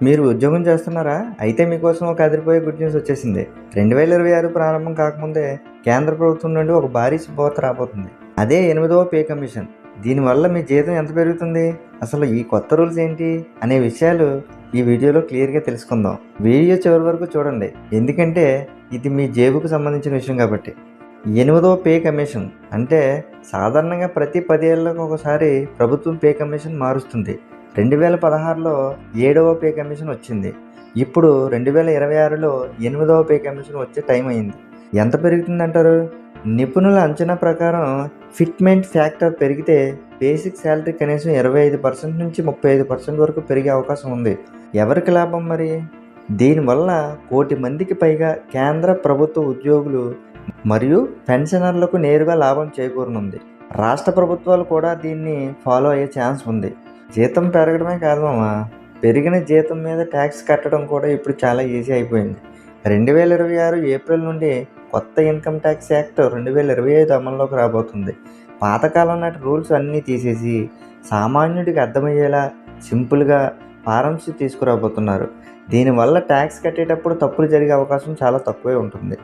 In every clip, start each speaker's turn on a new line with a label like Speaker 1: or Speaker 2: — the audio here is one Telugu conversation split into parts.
Speaker 1: మీరు ఉద్యోగం చేస్తున్నారా? అయితే మీకోసం ఒక అదిరిపోయే గుడ్ న్యూస్ వచ్చేసింది. 2026 ప్రారంభం కాకముందే కేంద్ర ప్రభుత్వం నుండి ఒక భారీ శుభవార్త రాబోతుంది. అదే 8వ పే కమిషన్. దీనివల్ల మీ జీతం ఎంత పెరుగుతుంది? అసలు ఈ కొత్త రూల్స్ ఏంటి? అనే విషయాలు ఈ వీడియోలో క్లియర్గా తెలుసుకుందాం. వీడియో చివరి వరకు చూడండి, ఎందుకంటే ఇది మీ జేబుకు సంబంధించిన విషయం కాబట్టి. 8వ పే కమిషన్ అంటే సాధారణంగా ప్రతి 10 ఏళ్ళకు ఒకసారి ప్రభుత్వం పే కమిషన్ మారుస్తుంది. 2016లో 7వ పే కమిషన్ వచ్చింది. ఇప్పుడు 2026లో 8వ పే కమిషన్ వచ్చే టైం అయింది. ఎంత పెరుగుతుందంటారు? నిపుణుల అంచనా ప్రకారం ఫిట్మెంట్ ఫ్యాక్టర్ పెరిగితే బేసిక్ శాలరీ కనీసం 25% నుంచి 35% వరకు పెరిగే అవకాశం ఉంది. ఎవరికి లాభం మరి? దీనివల్ల 1 కోటి మందికి పైగా కేంద్ర ప్రభుత్వ ఉద్యోగులు మరియు పెన్షనర్లకు నేరుగా లాభం చేకూరనుంది. రాష్ట్ర ప్రభుత్వాలు కూడా దీన్ని ఫాలో అయ్యే ఛాన్స్ ఉంది. జీతం పెరగడమే కాదు మామ, పెరిగిన జీతం మీద ట్యాక్స్ కట్టడం కూడా ఇప్పుడు చాలా ఈజీ అయిపోయింది. 2026 ఏప్రిల్ నుండి కొత్త ఇన్కమ్ ట్యాక్స్ యాక్ట్ 2025 అమల్లోకి రాబోతుంది. పాతకాలం నాటి రూల్స్ అన్నీ తీసేసి సామాన్యుడికి అర్థమయ్యేలా సింపుల్గా ఫారమ్స్ తీసుకురాబోతున్నారు. దీనివల్ల ట్యాక్స్ కట్టేటప్పుడు తప్పులు జరిగే అవకాశం చాలా తక్కువే ఉంటుంది.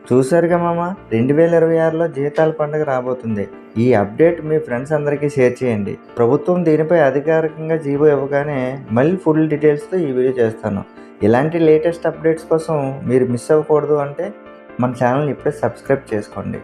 Speaker 1: చూసారుగా మామ, 2026లో జీతాల పండుగ రాబోతుంది. ఈ అప్డేట్ మీ ఫ్రెండ్స్ అందరికీ షేర్ చేయండి. ప్రభుత్వం దీనిపై అధికారికంగా జీవో ఇవ్వగానే మళ్ళీ ఫుల్ డీటెయిల్స్తో ఈ వీడియో చేస్తాను. ఇలాంటి లేటెస్ట్ అప్డేట్స్ కోసం మీరు మిస్ అవ్వకూడదు అంటే మన ఛానల్ని ఇప్పుడే సబ్స్క్రైబ్ చేసుకోండి.